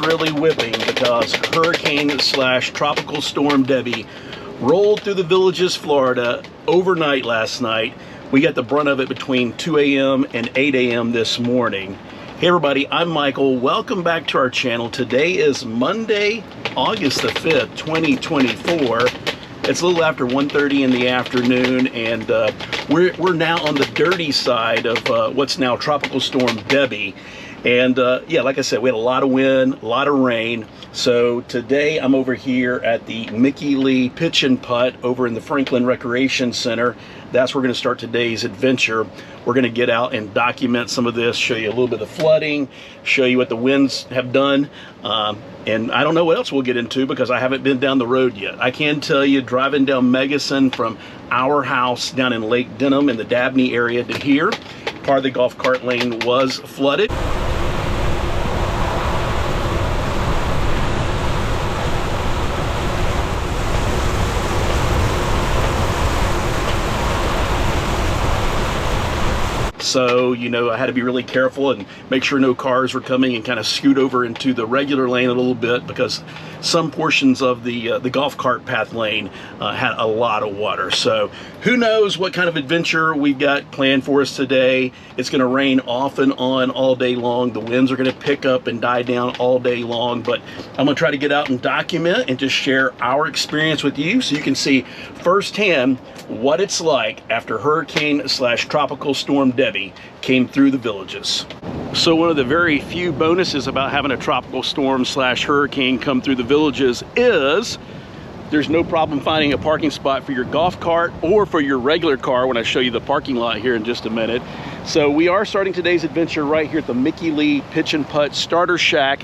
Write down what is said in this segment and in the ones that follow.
really whipping because hurricane slash tropical storm Debby rolled through the Villages, Florida overnight last night. We got the brunt of it between 2 a.m. and 8 a.m. this morning. Hey everybody, I'm Michael. Welcome back to our channel. Today is Monday, August the 5th, 2024. It's a little after 1:30 in the afternoon, and we're now on the dirty side of what's now Tropical Storm Debby. And yeah, like I said, we had a lot of wind, a lot of rain. So today I'm over here at the Mickey Lee Pitch and Putt over in the Franklin Recreation Center. That's where we're going to start today's adventure. We're going to get out and document some of this, show you a little bit of the flooding, show you what the winds have done. And I don't know what else we'll get into because I haven't been down the road yet. I can tell you, driving down Megason from our house down in Lake Denham in the Dabney area to here, part of the golf cart lane was flooded. So, you know, I had to be really careful and make sure no cars were coming and kind of scoot over into the regular lane a little bit because some portions of the golf cart path lane had a lot of water. So who knows what kind of adventure we've got planned for us today. It's going to rain off and on all day long. The winds are going to pick up and die down all day long, but I'm going to try to get out and document and just share our experience with you so you can see firsthand what it's like after hurricane slash tropical storm Debby came through the Villages. So one of the very few bonuses about having a tropical storm slash hurricane come through the Villages is there's no problem finding a parking spot for your golf cart or for your regular car when I show you the parking lot here in just a minute. So we are starting today's adventure right here at the Mickey Lee Pitch and Putt Starter Shack.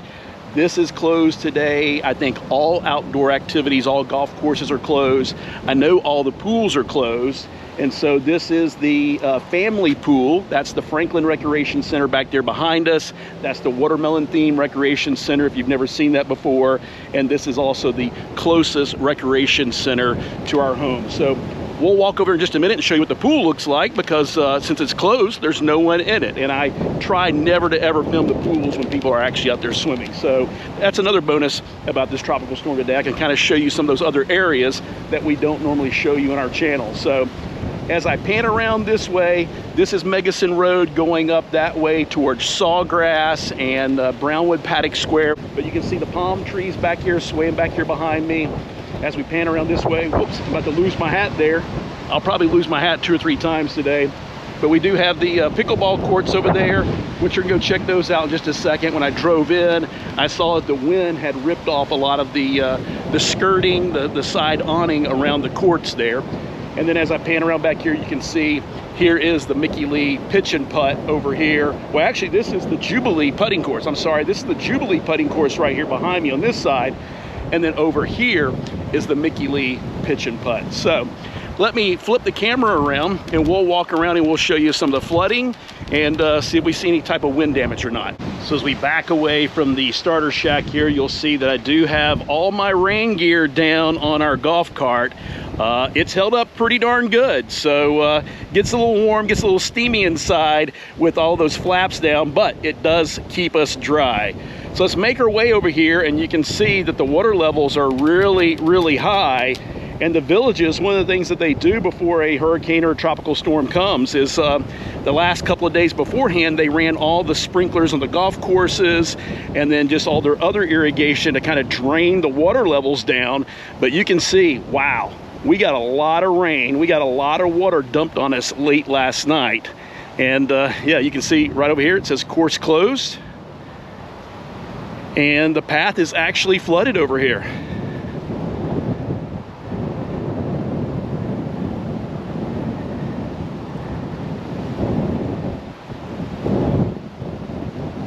This is closed today. I think all outdoor activities, all golf courses are closed. I know all the pools are closed. And so this is the family pool. That's the Franklin Recreation Center back there behind us. That's the watermelon theme recreation center if you've never seen that before. And this is also the closest recreation center to our home. So we'll walk over in just a minute and show you what the pool looks like because since it's closed, there's no one in it. And I try never to ever film the pools when people are actually out there swimming. So that's another bonus about this tropical storm today. I can kind of show you some of those other areas that we don't normally show you on our channel. So as I pan around this way, this is Megason Road going up that way towards Sawgrass and Brownwood Paddock Square. But you can see the palm trees back here, swaying back here behind me. As we pan around this way, whoops, I'm about to lose my hat there. I'll probably lose my hat 2 or 3 times today. But we do have the pickleball courts over there, which we're gonna go check those out in just a second. When I drove in, I saw that the wind had ripped off a lot of the skirting, the side awning around the courts there. And then as I pan around back here, you can see here is the Mickey Lee Pitch and Putt over here. Well, actually, this is the Jubilee putting course. I'm sorry, this is the Jubilee putting course right here behind me on this side. And then over here is the Mickey Lee Pitch and Putt. So let me flip the camera around and we'll walk around and we'll show you some of the flooding and see if we see any type of wind damage or not. So as we back away from the starter shack here, you'll see that I do have all my rain gear down on our golf cart. It's held up pretty darn good. So gets a little warm, gets a little steamy inside with all those flaps down, but it does keep us dry. So let's make our way over here and you can see that the water levels are really, really high. And the Villages, one of the things that they do before a hurricane or a tropical storm comes is the last couple of days beforehand, they ran all the sprinklers on the golf courses and then just all their other irrigation to kind of drain the water levels down. But you can see, wow, we got a lot of rain. We got a lot of water dumped on us late last night. And yeah, you can see right over here, it says course closed. And the path is actually flooded over here.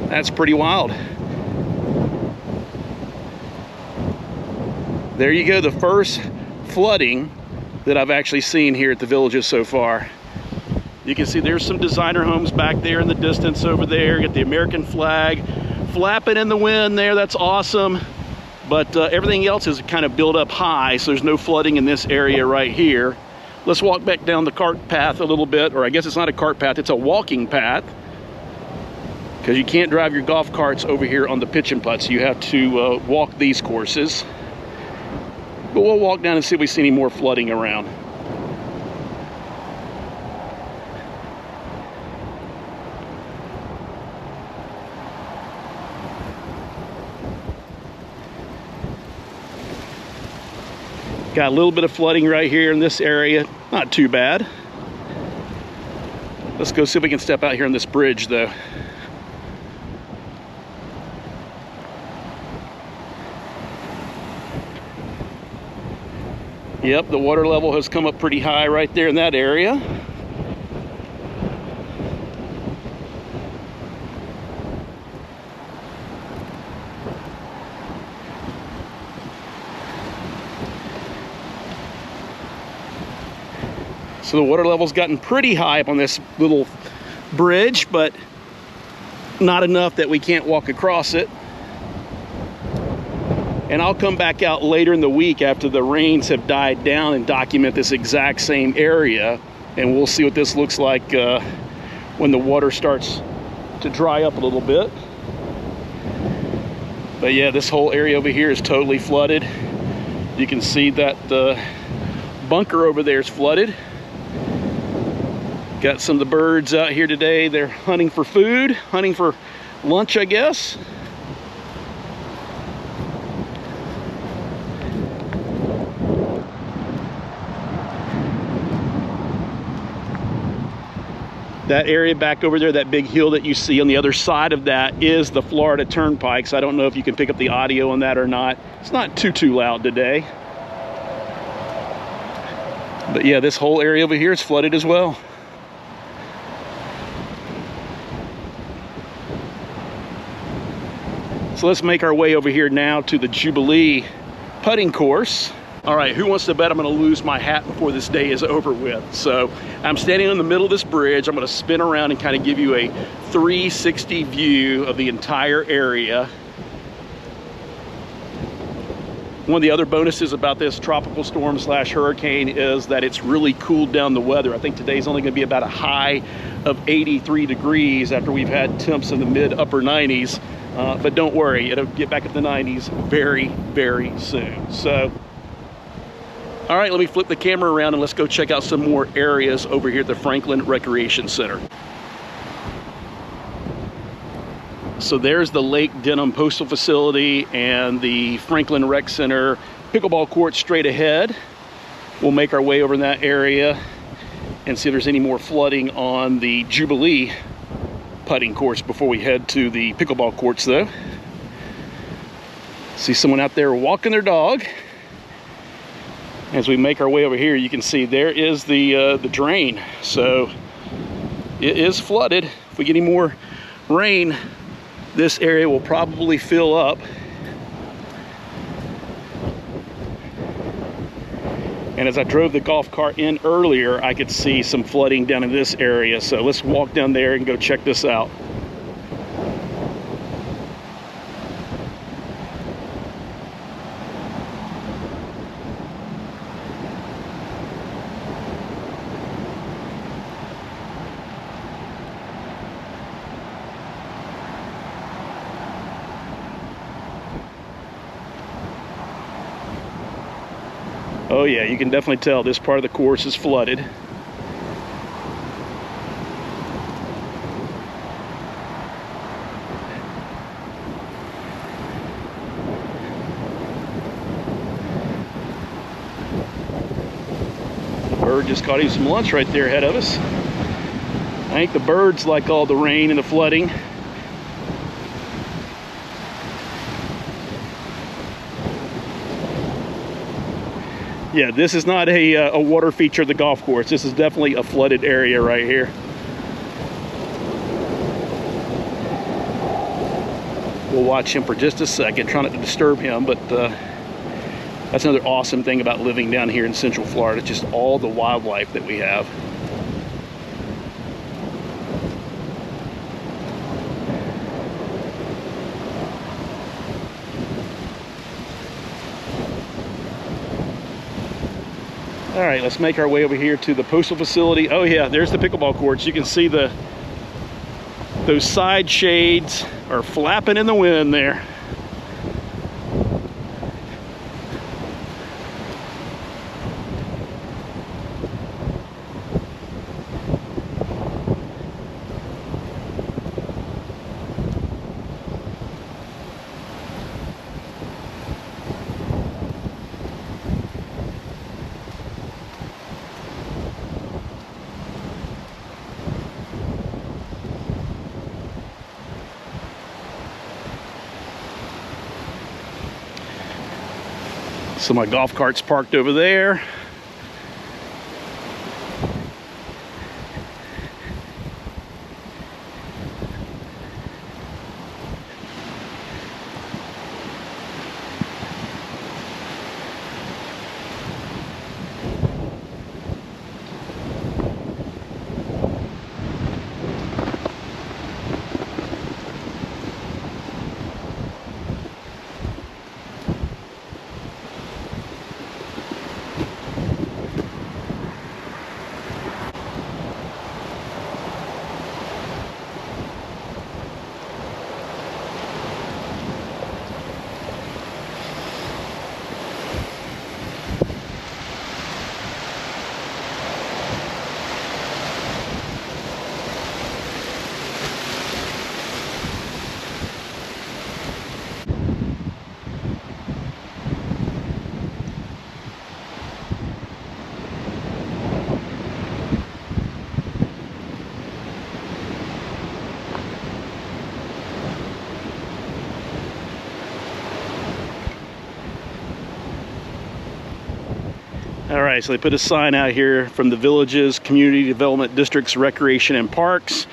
That's pretty wild. There you go, the first flooding that I've actually seen here at the Villages so far. You can see there's some designer homes back there in the distance over there. You got the American flag flapping in the wind there. That's awesome. But everything else is kind of built up high, so there's no flooding in this area right here. Let's walk back down the cart path a little bit, or I guess it's not a cart path, it's a walking path. because you can't drive your golf carts over here on the pitch and putts. You have to walk these courses. But we'll walk down and see if we see any more flooding around. Got a little bit of flooding right here in this area. Not too bad. Let's go see if we can step out here on this bridge though. Yep, the water level has come up pretty high right there in that area. So the water level's gotten pretty high up on this little bridge, but not enough that we can't walk across it. And I'll come back out later in the week after the rains have died down and document this exact same area. And we'll see what this looks like when the water starts to dry up a little bit. But yeah, this whole area over here is totally flooded. You can see that bunker over there is flooded. Got some of the birds out here today. They're hunting for food, hunting for lunch, I guess. That area back over there, that big hill that you see on the other side of that, is the Florida Turnpike. So I don't know if you can pick up the audio on that or not. It's not too loud today. But yeah, this whole area over here is flooded as well. So let's make our way over here now to the Jubilee putting course. All right, who wants to bet I'm gonna lose my hat before this day is over with? So I'm standing in the middle of this bridge. I'm gonna spin around and kind of give you a 360 view of the entire area. One of the other bonuses about this tropical storm slash hurricane is that it's really cooled down the weather. I think today's only gonna be about a high of 83 degrees after we've had temps in the mid upper 90s. But don't worry, it'll get back up to the 90s very soon. So, all right, let me flip the camera around and let's go check out some more areas over here at the Franklin Recreation Center. So there's the Lake Denham Postal Facility and the Franklin Rec Center pickleball court straight ahead. We'll make our way over in that area and see if there's any more flooding on the Jubilee putting course before we head to the pickleball courts though. See someone out there walking their dog. As we make our way over here, you can see there is the drain. So it is flooded. If we get any more rain, this area will probably fill up. And as I drove the golf cart in earlier, I could see some flooding down in this area. So let's walk down there and go check this out. Oh yeah, you can definitely tell this part of the course is flooded. Bird just caught him some lunch right there ahead of us. I think the birds like all the rain and the flooding. Yeah, this is not a water feature of the golf course. This is definitely a flooded area right here. We'll watch him for just a second, try not to disturb him, but that's another awesome thing about living down here in Central Florida, just all the wildlife that we have. All right, let's make our way over here to the postal facility. Oh yeah, there's the pickleball courts. You can see the Those side shades are flapping in the wind there. So my golf cart's parked over there. All right, so they put a sign out here from the Villages Community Development District's Recreation and Parks.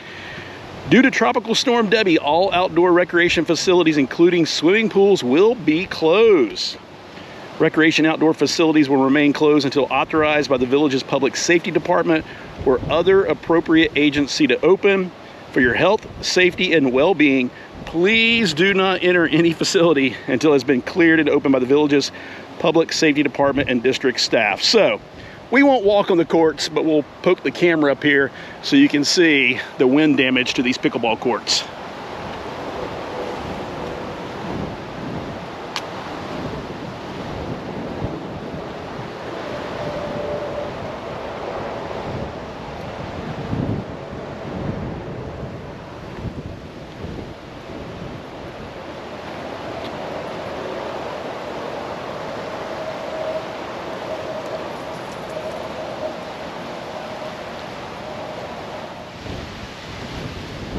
Due to Tropical Storm Debby, all outdoor recreation facilities, including swimming pools, will be closed. Recreation outdoor facilities will remain closed until authorized by the Village's Public Safety Department or other appropriate agency to open. For your health, safety, and well-being, please do not enter any facility until it's been cleared and opened by the Village's Public Safety Department and district staff. So we won't walk on the courts, but we'll poke the camera up here so you can see the wind damage to these pickleball courts.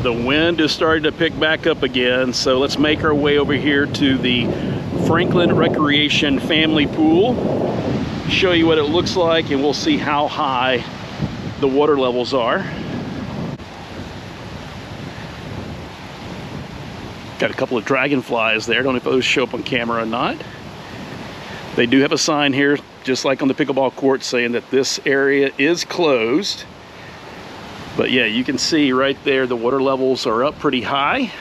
The wind is starting to pick back up again, so let's make our way over here to the Franklin Recreation Family Pool, show you what it looks like, and we'll see how high the water levels are. Got a couple of dragonflies there. Don't know if those show up on camera or not. They do have a sign here, just like on the pickleball court, saying that this area is closed. But yeah, you can see right there the water levels are up pretty high.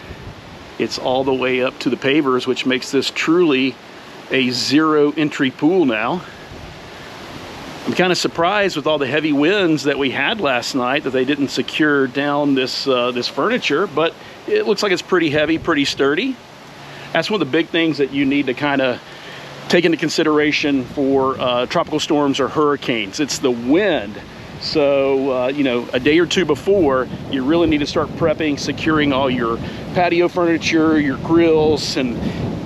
It's all the way up to the pavers, which makes this truly a zero entry pool now. I'm kind of surprised with all the heavy winds that we had last night that they didn't secure down this this furniture, but it looks like it's pretty heavy, pretty sturdy. That's one of the big things that you need to kind of take into consideration for tropical storms or hurricanes. It's the wind. So, you know, a day or two before, you really need to start prepping, securing all your patio furniture, your grills, and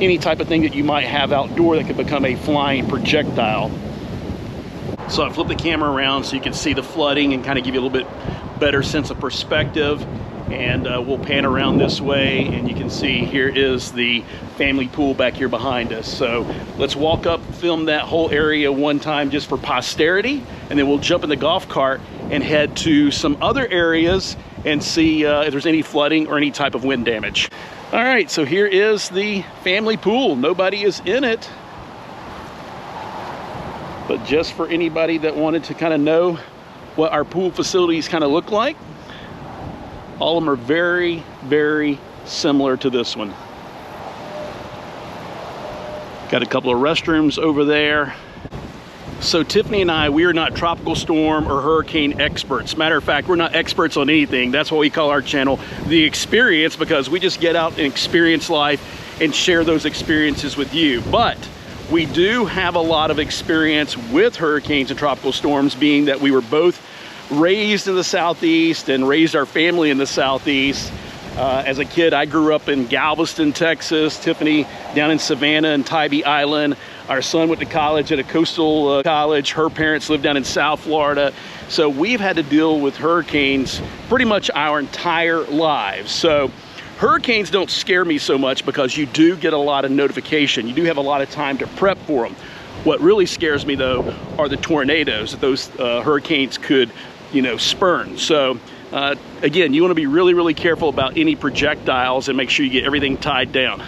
any type of thing that you might have outdoor that could become a flying projectile. So I flipped the camera around so you can see the flooding and kind of give you a little bit better sense of perspective. And we'll pan around this way, and you can see here is the family pool back here behind us. So let's walk up, film that whole area one time just for posterity, and then we'll jump in the golf cart and head to some other areas and see if there's any flooding or any type of wind damage. All right, so here is the family pool. Nobody is in it, but just for anybody that wanted to kind of know what our pool facilities kind of look like, all of them are very, very similar to this one. Got a couple of restrooms over there. So Tiffany and I, we are not tropical storm or hurricane experts. Matter of fact, we're not experts on anything. That's why we call our channel The Experience, because we just get out and experience life and share those experiences with you. But we do have a lot of experience with hurricanes and tropical storms, being that we were both raised in the Southeast and raised our family in the Southeast. As a kid, I grew up in Galveston, Texas. Tiffany down in Savannah and Tybee Island. Our son went to college at a coastal college. Her parents lived down in South Florida. So we've had to deal with hurricanes pretty much our entire lives. So hurricanes don't scare me so much because you do get a lot of notification. You do have a lot of time to prep for them. What really scares me though are the tornadoes that those hurricanes could, you know, spurn. So again, you want to be really, really careful about any projectiles and make sure you get everything tied down.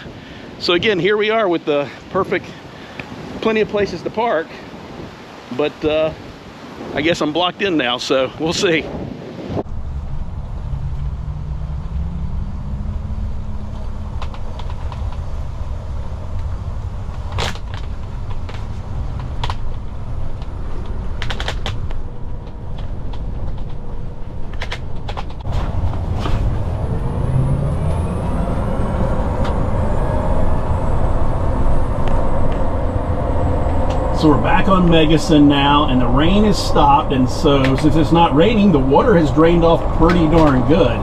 So again, here we are with the perfect, plenty of places to park, but I guess I'm blocked in now, so we'll see. So we're back on Megason now, and the rain has stopped, and so since it's not raining, the water has drained off pretty darn good.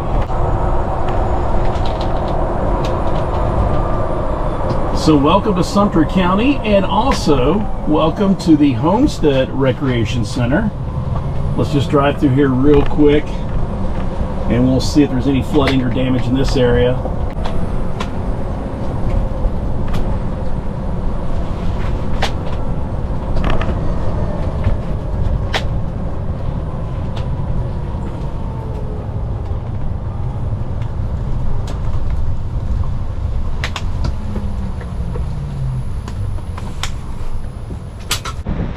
So welcome to Sumter County, and also welcome to the Homestead Rec Center. Let's just drive through here real quick, and we'll see if there's any flooding or damage in this area.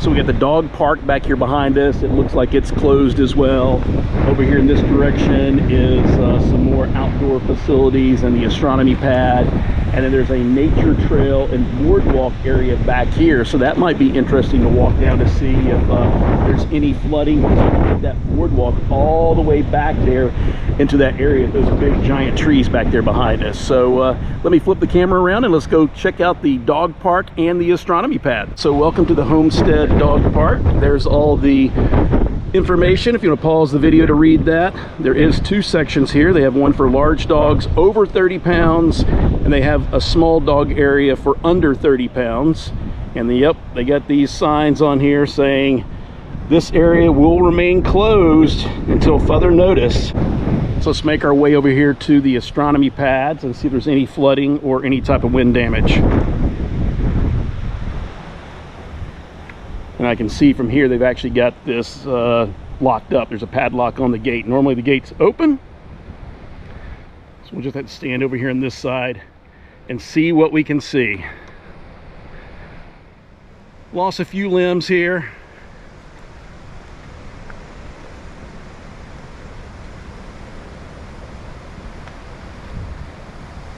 So we got the dog park back here behind us. It looks like it's closed as well. Over here in this direction is some more outdoor facilities and the astronomy pad. And then there's a nature trail and boardwalk area back here. So that might be interesting to walk down to see if there's any flooding. That boardwalk all the way back there into that area. Those are big giant trees back there behind us. So let me flip the camera around and let's go check out the dog park and the astronomy pad. So welcome to the Homestead Dog Park. There's all the information if you want to pause the video to read that. There is two sections here. They have one for large dogs over 30 pounds, and they have a small dog area for under 30 pounds. And yep, they got these signs on here saying this area will remain closed until further notice. So let's make our way over here to the astronomy pads and see if there's any flooding or any type of wind damage. And I can see from here they've actually got this locked up. There's a padlock on the gate. Normally the gate's open. So we'll just have to stand over here on this side and see what we can see. Lost a few limbs here.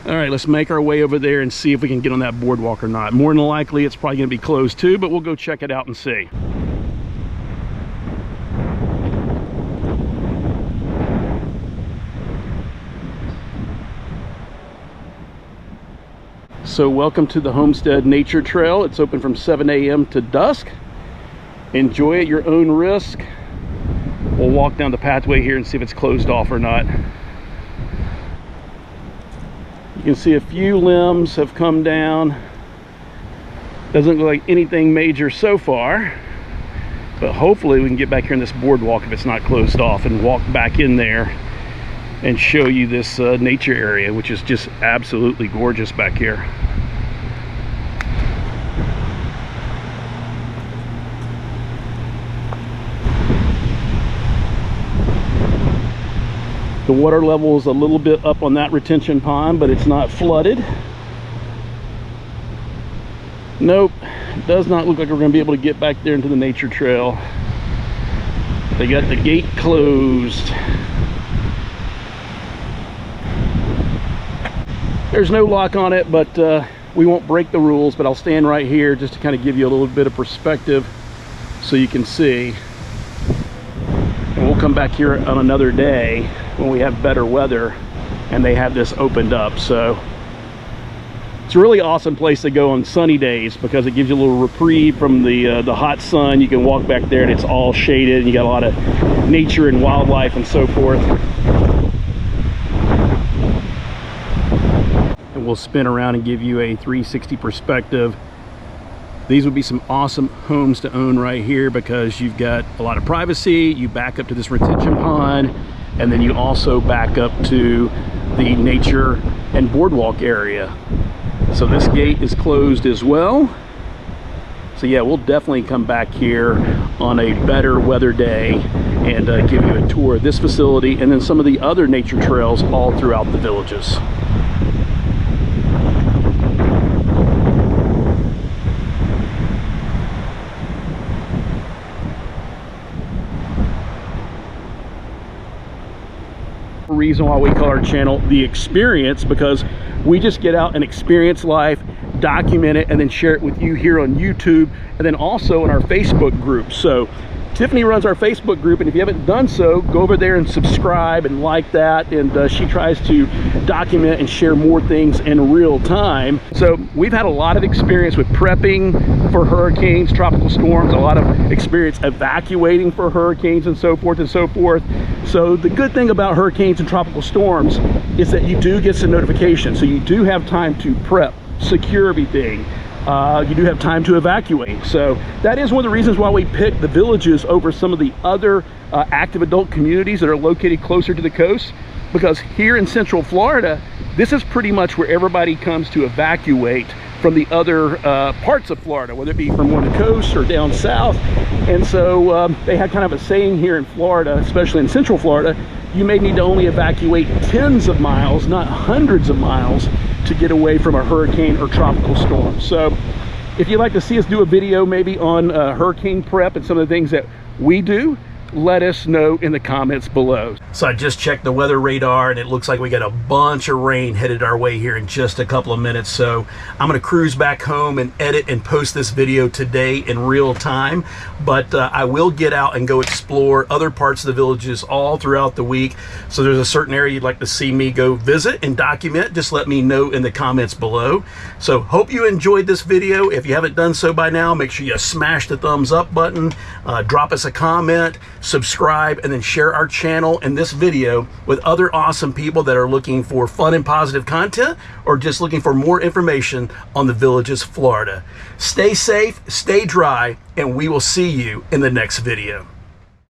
All right, let's make our way over there and see if we can get on that boardwalk or not. More than likely, it's probably gonna be closed too, but we'll go check it out and see. So welcome to the Homestead Nature Trail. It's open from 7 a.m. to dusk. Enjoy at your own risk. We'll walk down the pathway here and see if it's closed off or not. You can see a few limbs have come down. Doesn't look like anything major so far, but hopefully we can get back here on this boardwalk if it's not closed off and walk back in there and show you this nature area, which is just absolutely gorgeous back here. The water level is a little bit up on that retention pond, but it's not flooded. Nope, it does not look like we're going to be able to get back there into the nature trail. They got the gate closed. There's no lock on it, but we won't break the rules, but I'll stand right here just to kind of give you a little bit of perspective so you can see. And we'll come back here on another day when we have better weather and they have this opened up. So it's a really awesome place to go on sunny days because it gives you a little reprieve from the hot sun. You can walk back there and it's all shaded and you got a lot of nature and wildlife and so forth. And we'll spin around and give you a 360 perspective. These would be some awesome homes to own right here because you've got a lot of privacy. You back up to this retention pond, and then you also back up to the nature and boardwalk area. So this gate is closed as well. So yeah, we'll definitely come back here on a better weather day and give you a tour of this facility and then some of the other nature trails all throughout the villages. Reason why we call our channel The Experience, because we just get out and experience life, document it, and then share it with you here on YouTube and then also in our Facebook group. So Tiffany runs our Facebook group, and if you haven't done so, go over there and subscribe and like that. And she tries to document and share more things in real time. So we've had a lot of experience with prepping for hurricanes, tropical storms, a lot of experience evacuating for hurricanes and so forth and so forth. So the good thing about hurricanes and tropical storms is that you do get some notifications. So you do have time to prep, secure everything. You do have time to evacuate. So that is one of the reasons why we picked the villages over some of the other active adult communities that are located closer to the coast, because here in Central Florida, this is pretty much where everybody comes to evacuate from the other parts of Florida, whether it be from on the coast or down south. And so they had kind of a saying here in Florida, especially in Central Florida, you may need to only evacuate tens of miles, not hundreds of miles, to get away from a hurricane or tropical storm. So if you'd like to see us do a video maybe on hurricane prep and some of the things that we do, let us know in the comments below. So I just checked the weather radar and it looks like we got a bunch of rain headed our way here in just a couple of minutes. So I'm going to cruise back home and edit and post this video today in real time. But I will get out and go explore other parts of the villages all throughout the week. So there's a certain area you'd like to see me go visit and document, just let me know in the comments below. So hope you enjoyed this video. If you haven't done so by now, make sure you smash the thumbs up button, drop us a comment, subscribe, and then share our channel and this video with other awesome people that are looking for fun and positive content or just looking for more information on the villages of Florida. Stay safe, stay dry, and we will see you in the next video.